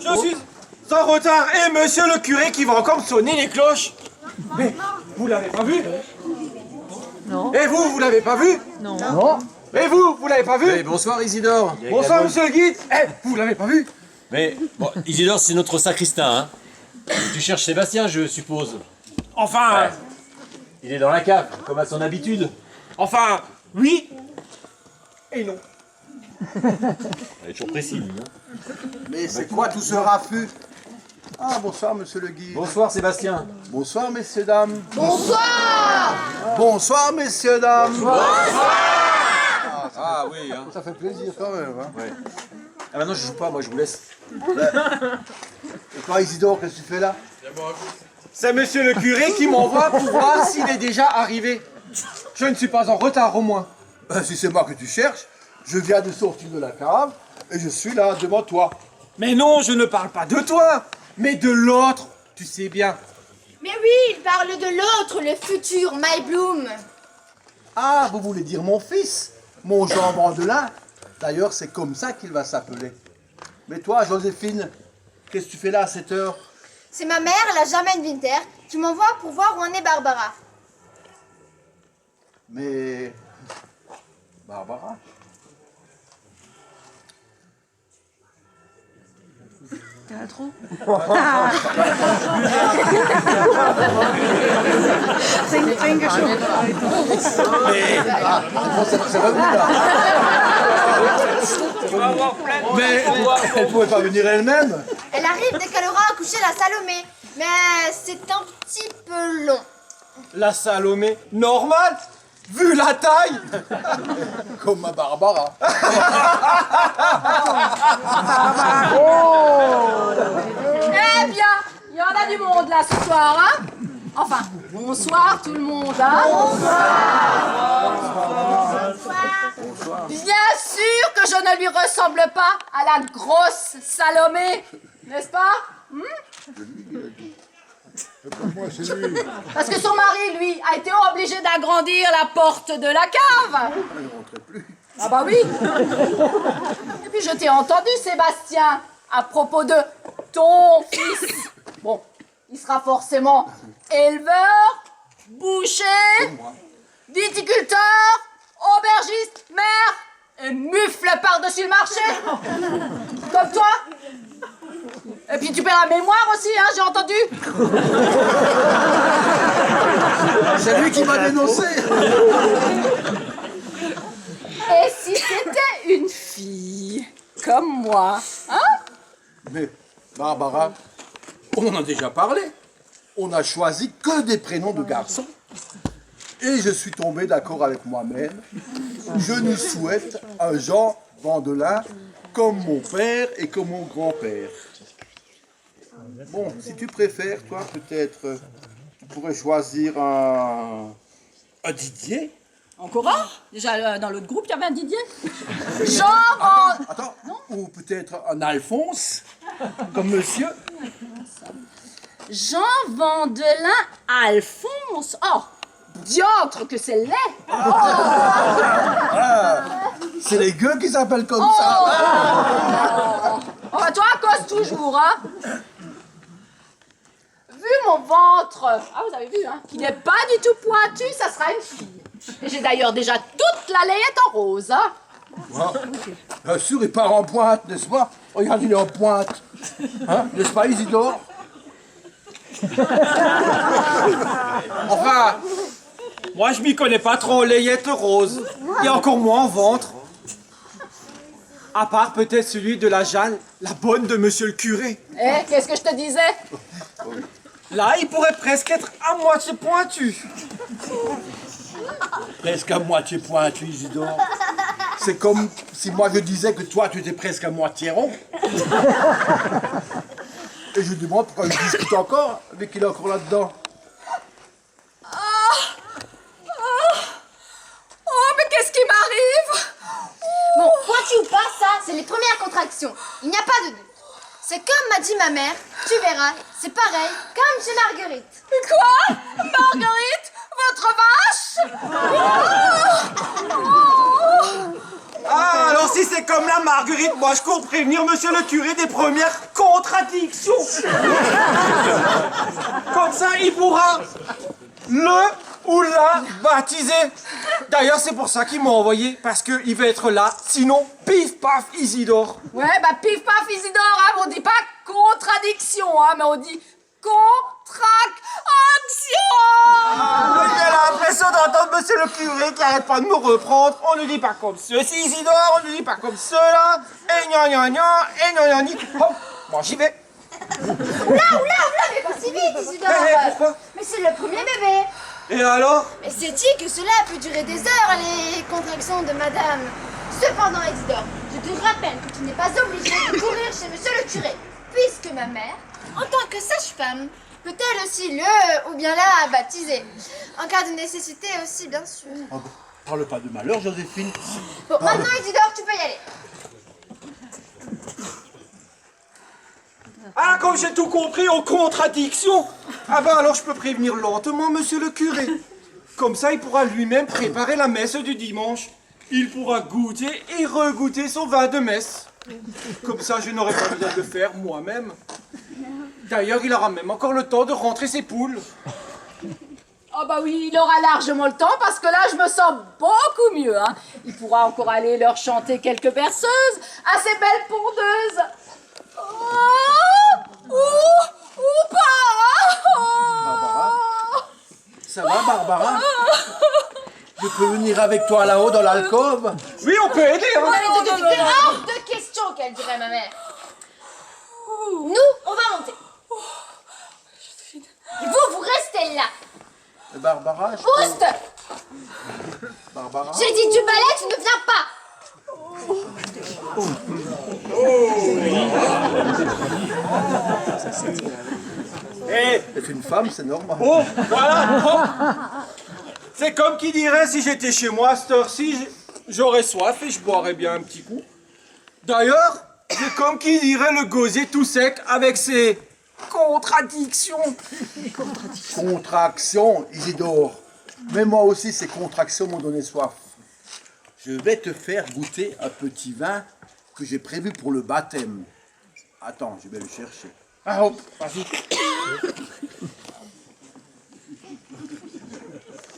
Je suis en retard. Et monsieur le curé qui va encore me sonner les cloches. Mais vous l'avez pas vu? Non. Et vous l'avez pas vu? Non. Non. Et vous l'avez pas vu? Mais bonsoir Isidore. Bonsoir monsieur le guide. Vous l'avez pas vu? Mais bon, Isidore, c'est notre sacristain, hein. Tu cherches Sébastien, je suppose. Enfin... Il est dans la cave, comme à son habitude. Enfin, oui et non. Elle est toujours précis, lui, hein. Mais c'est quoi tout ce raffut? Ah, bonsoir, monsieur le guide. Bonsoir Sébastien. Bonsoir, messieurs, dames. Bonsoir! Bonsoir, messieurs, dames. Ah oui, hein. Ça fait plaisir quand même. Hein. Ouais. Ah maintenant je joue pas, moi je vous laisse. Et toi, Isidore, qu'est-ce que tu fais là? C'est monsieur le curé qui m'envoie pour voir s'il est déjà arrivé. Je ne suis pas en retard au moins. Ben, si c'est moi que tu cherches, je viens de sortir de la cave et je suis là devant toi. Mais non, je ne parle pas de toi, mais de l'autre, tu sais bien. Mais oui, il parle de l'autre, le futur My Bloom. Ah, vous voulez dire mon fils, mon Jean Vandelin. D'ailleurs, c'est comme ça qu'il va s'appeler. Mais toi, Joséphine, qu'est-ce que tu fais là à cette heure? C'est ma mère, la Germaine Winter, qui m'envoie pour voir où en est Barbara. Mais... Barbara? T'as trop? C'est revenu là. Mais elle pouvait pas venir elle-même. Elle arrive dès qu'elle aura accouché la Salomé. Mais c'est un petit peu long. La Salomé, normal, vu la taille. Comme ma Barbara. Eh bien, il y en a du monde là ce soir, hein? Enfin, bonsoir tout le monde, hein? Bonsoir. Bien sûr que je ne lui ressemble pas à la grosse Salomé, n'est-ce pas? Parce que son mari, lui, a été obligé d'agrandir la porte de la cave. Ah bah oui. Et puis je t'ai entendu, Sébastien, à propos de ton fils. Bon, il sera forcément éleveur, boucher, viticulteur, aubergiste, maire et mufle par-dessus le marché. Comme toi. Et puis tu perds la mémoire aussi, hein, j'ai entendu. C'est lui qui m'a dénoncé. Et si c'était une fille, comme moi, hein? Mais Barbara, on en a déjà parlé. On n'a choisi que des prénoms de garçons. Et je suis tombé d'accord avec moi-même. Je nous souhaite un Jean Vandelin comme mon père et comme mon grand-père. Bon, si tu préfères, toi, peut-être, tu pourrais choisir un Didier. Encore un? Déjà, dans l'autre groupe, il y avait un Didier. Jean Attends, ou peut-être un Alphonse, comme monsieur. Jean Vandelin Alphonse. Oh, diantre que c'est laid. C'est les gueux qui s'appellent comme ça. Oh, bah toi, cause toujours, hein. Vu mon ventre, ah vous avez vu, hein, qui n'est pas du tout pointu, ça sera une fille. Et j'ai d'ailleurs déjà toute la layette en rose, hein. Bien sûr, il part en pointe, n'est-ce pas? Regarde, il est en pointe. Hein? N'est-ce pas, Isidore? Enfin, moi je m'y connais pas trop en layette rose, et encore moins en ventre. À part peut-être celui de la Jeanne, la bonne de monsieur le curé. Eh, qu'est-ce que je te disais? Là, il pourrait presque être à moitié pointu. Presque à moitié pointu, Isidore. C'est comme si moi je disais que toi tu étais presque à moitié rond. Et je demande pourquoi il discute encore, avec qu'il est encore là-dedans. Oh, mais qu'est-ce qui m'arrive? Bon, pointu ou pas, ça, c'est les premières contractions. Il n'y a pas de doute. C'est comme m'a dit ma mère, tu verras, c'est pareil, comme chez Marguerite. Quoi? Marguerite? Votre vache? Ah, alors si c'est comme la Marguerite, moi je compte prévenir monsieur le curé des premières contradiction. Comme ça, il pourra le ou la baptiser. D'ailleurs, c'est pour ça qu'ils m'ont envoyé, parce qu'il va être là. Sinon, pif paf, Isidore. Ouais, bah pif paf Isidore, hein, on dit pas contradiction, hein, mais on dit contraction. J'ai l'impression d'entendre monsieur le curé qui arrête pas de me reprendre. On ne dit pas comme ceci, Isidore, on ne dit pas comme cela. Et gna gna gna, et gna gna gna. Hop, bon, j'y vais. Oula, mais pas si vite, Isidore. Pourquoi? Mais c'est le premier bébé. Et alors? Mais sais-tu que cela peut durer des heures, les contractions de madame? Cependant, Isidore, je te rappelle que tu n'es pas obligé de courir chez monsieur le curé, puisque ma mère, en tant que sage-femme, peut-elle aussi le ou bien la baptiser. En cas de nécessité aussi, bien sûr. Oh, bah, parle pas de malheur, Joséphine. Bon, maintenant, Isidore, tu peux y aller. Ah, comme j'ai tout compris, aux contradictions. Ah ben alors je peux prévenir lentement monsieur le curé. Comme ça, il pourra lui-même préparer la messe du dimanche. Il pourra goûter et regoûter son vin de messe. Comme ça, je n'aurai pas besoin de le faire moi-même. D'ailleurs, il aura même encore le temps de rentrer ses poules. Oh bah oui, il aura largement le temps parce que là je me sens beaucoup mieux. Hein. Il pourra encore aller leur chanter quelques berceuses à ces belles pondeuses. Oh, ou pas. Barbara? Ça va, Barbara? Je peux venir avec toi là-haut dans l'alcôve? Oui, on peut aider, hein. C'est hors de question qu'elle dirait ma mère. Nous, on va monter. Et vous restez là. Barbara, je Pouste. Barbara? J'ai dit du balai, tu ne viens pas. Eh, C'est une femme, c'est normal. oh, voilà, hop. C'est comme qui dirait si j'étais chez moi à cette heure-ci, j'aurais soif et je boirais bien un petit coup. D'ailleurs, c'est comme qui dirait le gosier tout sec avec ses contradictions. Contraction, Isidore. Mais moi aussi, ces contractions m'ont donné soif. Je vais te faire goûter un petit vin que j'ai prévu pour le baptême. Attends, je vais le chercher. Ah, hop, vas-y.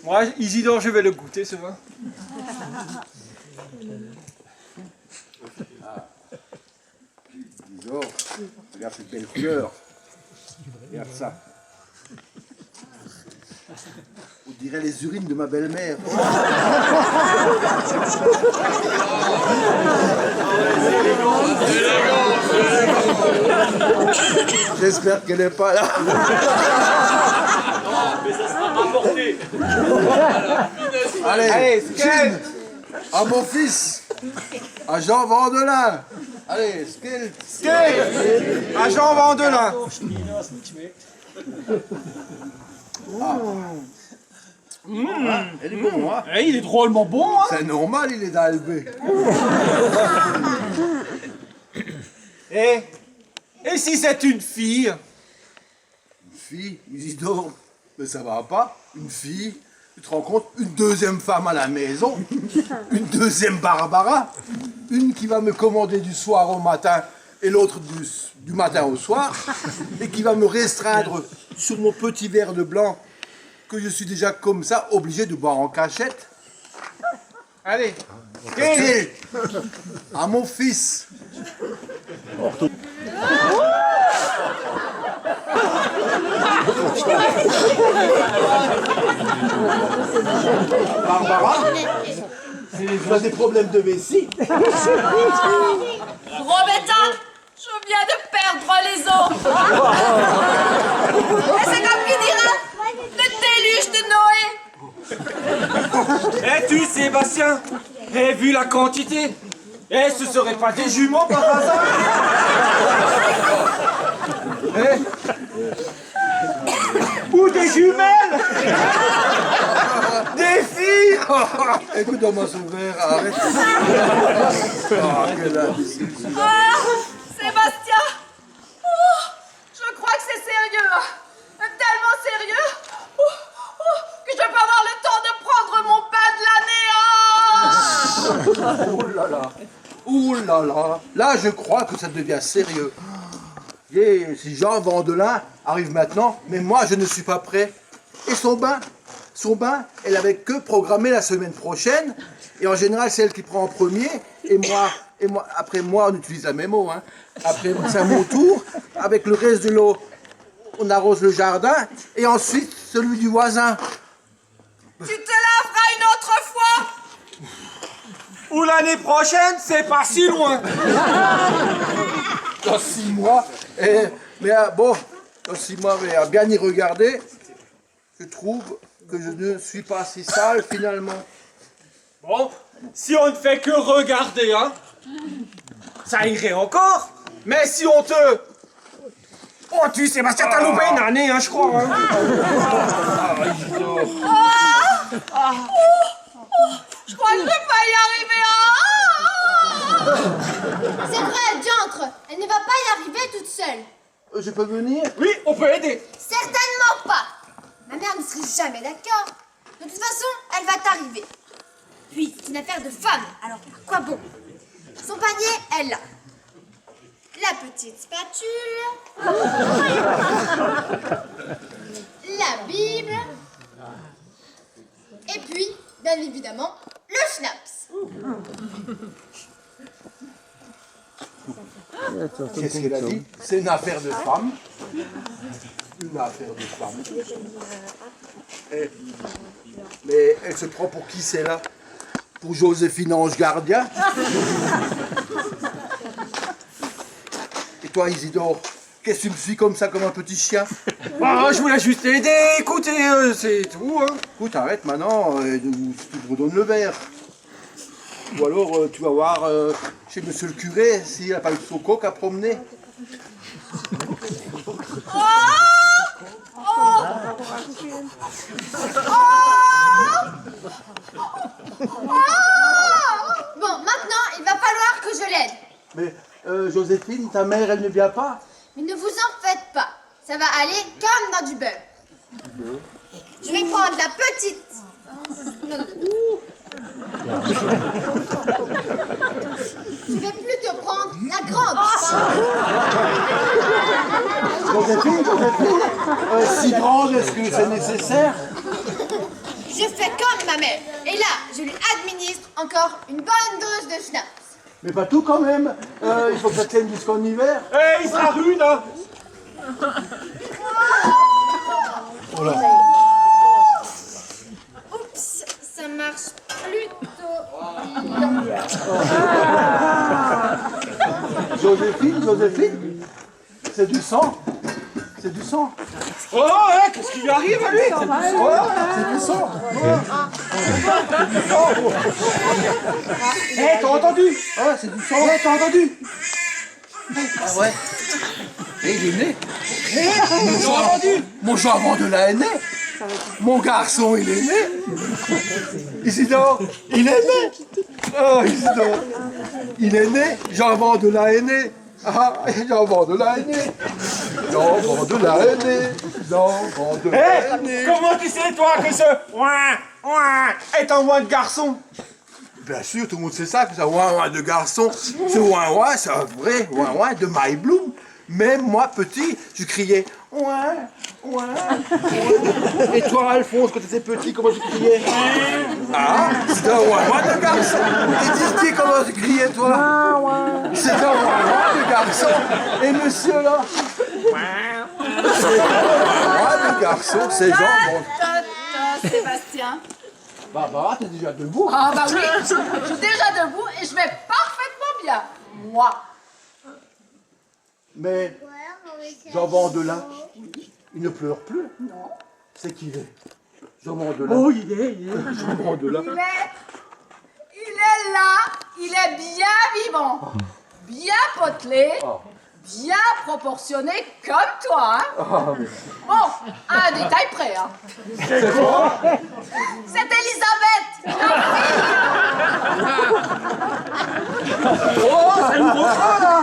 Moi, Isidore, je vais le goûter, ce vin. Isidore, regarde cette belle fleur. Regarde ça. On dirait les urines de ma belle-mère. J'espère qu'elle n'est pas là. Allez, Jean, à mon fils, à Jean Vandelin. Allez, skill. À Jean Vandelin. Elle est bon, hein? Eh, il est drôlement bon, hein. C'est normal, il est d'Albé. Et si c'est une fille? Une fille, Isidore, mais ça va pas. Une fille, tu te rends compte, une deuxième femme à la maison, une deuxième Barbara, une qui va me commander du soir au matin et l'autre du matin au soir, et qui va me restreindre sur mon petit verre de blanc que je suis déjà comme ça obligé de boire en cachette. Allez. Et à mon fils. Barbara, tu as des problèmes de vessie? Robetta, je viens de perdre les os. Et c'est comme qui dira le déluge de Noé. Eh tu, Sébastien, vu la quantité, ce serait pas des jumeaux par hasard? Ou des jumelles? Des filles? Écoute, donne-moi ce verre, arrête. Quelle indiscipline. Sébastien, je crois que c'est sérieux. Tellement sérieux que je vais pas avoir le temps de prendre mon pain de l'année. Ouh là là, là je crois que ça devient sérieux. Et si Jean Vandelin arrive maintenant, mais moi je ne suis pas prêt. Et son bain, elle avait que programmé la semaine prochaine. Et en général, c'est elle qui prend en premier. Et moi, après moi, on utilise la même mot. Hein. Après, c'est à mon tour. Avec le reste de l'eau, on arrose le jardin. Et ensuite, celui du voisin. Tu te laveras une autre fois. Ou l'année prochaine, c'est pas si loin. Dans 6 mois. Dans 6 mois, mais à bien y regarder, je trouve que je ne suis pas si sale finalement. Bon, si on ne fait que regarder, hein, ça irait encore. Mais si on te... Oh, tu Sébastien, t'as loupé une année, hein, je crois. Hein. Je crois que je vais pas y arriver. C'est vrai, diantre. Elle ne va pas y arriver toute seule. Je peux venir? Oui, on peut aider. Certainement pas. Ma mère ne serait jamais d'accord. De toute façon, elle va t'arriver. Puis, c'est une affaire de femme, alors à quoi bon? Son panier, elle l'a. La petite spatule. La Bible. Et puis, bien évidemment, le schnapps. Qu'est-ce qu'elle a dit? C'est une affaire de femme. Une affaire de femme. Mais elle se prend pour qui celle-là? Pour Joséphine Ange Gardien? Et toi, Isidore, qu'est-ce que tu me suis comme ça, comme un petit chien? Ah, je voulais juste aider. Écoutez, c'est tout. Hein. Écoute, arrête maintenant, tu te redonnes le verre. Ou alors, tu vas voir chez monsieur le curé s'il n'a pas eu son coq à promener. Bon, maintenant, il va falloir que je l'aide. Mais Joséphine, ta mère, elle ne vient pas? Mais ne vous en faites pas. Ça va aller comme dans du beurre. Je vais prendre la petite. Non. Je vais plutôt prendre la grande. Joséphine, si grande, est-ce que c'est nécessaire? Je fais comme ma mère. Et là, je lui administre encore une bonne dose de schnapps. Mais pas tout quand même. Il faut que ça tienne jusqu'en hiver. Eh, il sera rude, hein. Oh là. Oups, ça marche plutôt bien. Joséphine, c'est du sang. C'est du sang. Oh, hein, qu'est-ce qui lui arrive à lui? C'est du sang. Eh, t'as entendu? Ah, c'est du sang. Eh, t'as entendu? Ah ouais. Et il est né. T'as entendu? Mon Jean Vandelin est né. Mon garçon, il est né. Isidore, il est né. Oh, Isidore. Il est né. Jean Vandelin est né. Ah, Jean Vandelin est né. Jean Vandelin est né. Jean Vandelin est né. Eh, comment tu sais, toi, que ce ouin est un ouin de garçon? Bien sûr, tout le monde sait ça, que c'est un ouin de garçon. Ce ouin, c'est un vrai ouin de My Bloom. Même moi, petit, je criais ouin. Et toi, Alphonse, quand tu étais petit, comment tu criais? Ah, c'est un ouin de garçon. Et Didier, comment tu criais, toi? C'est un ouin de garçon. Et monsieur, là? C'est un ouin de garçon, c'est Jean. Sébastien. Barbara, t'es déjà debout? Ah bah oui, je suis déjà debout et je vais parfaitement bien. Moi. Mais Jean Vandelin, il ne pleure plus. Non. C'est qui il est? Jean Vandelin. Oh, il est. Jean Vandelin. Il est là, il est bien vivant, bien potelé, bien proportionné comme toi. Hein. Bon, à un détail près. Hein. C'est quoi? C'est Elisabeth. Oh, c'est le gros train, là.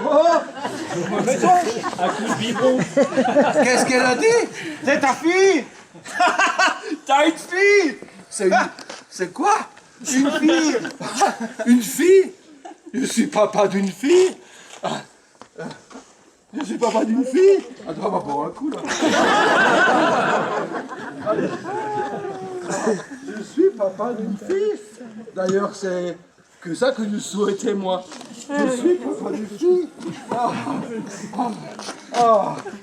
Oh, Un coup de biberon. Qu'est-ce qu'elle a dit? c'est ta fille. T'as une fille. C'est quoi? Une fille? Une fille? Je suis papa d'une fille? Je suis papa d'une fille. Attends, on va boire un coup là. Je suis papa d'une fille. D'ailleurs, c'est que ça que je souhaitais moi. Je suis papa d'une fille.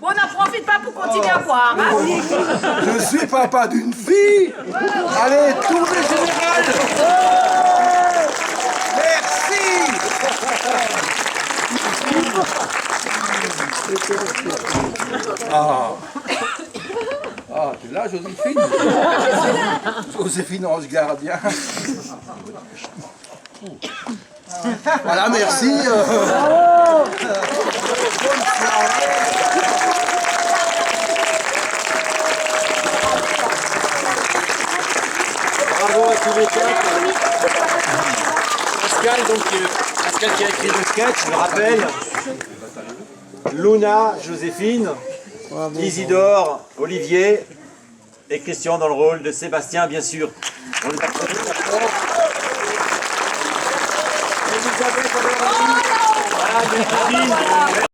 Bon, n'en profite pas pour continuer à boire, hein. Je suis papa d'une fille. Allez, tournez général. Merci. Ah, tu es là, Joséphine? Joséphine Ange Gardien. Voilà, merci. Bravo à tous les quatre. Pascal, donc, Pascal qui a écrit le sketch, je le rappelle. Luna, Joséphine, Isidore, Olivier et Christian dans le rôle de Sébastien, bien sûr. On les applaudit. Elisabeth, alors, Christine.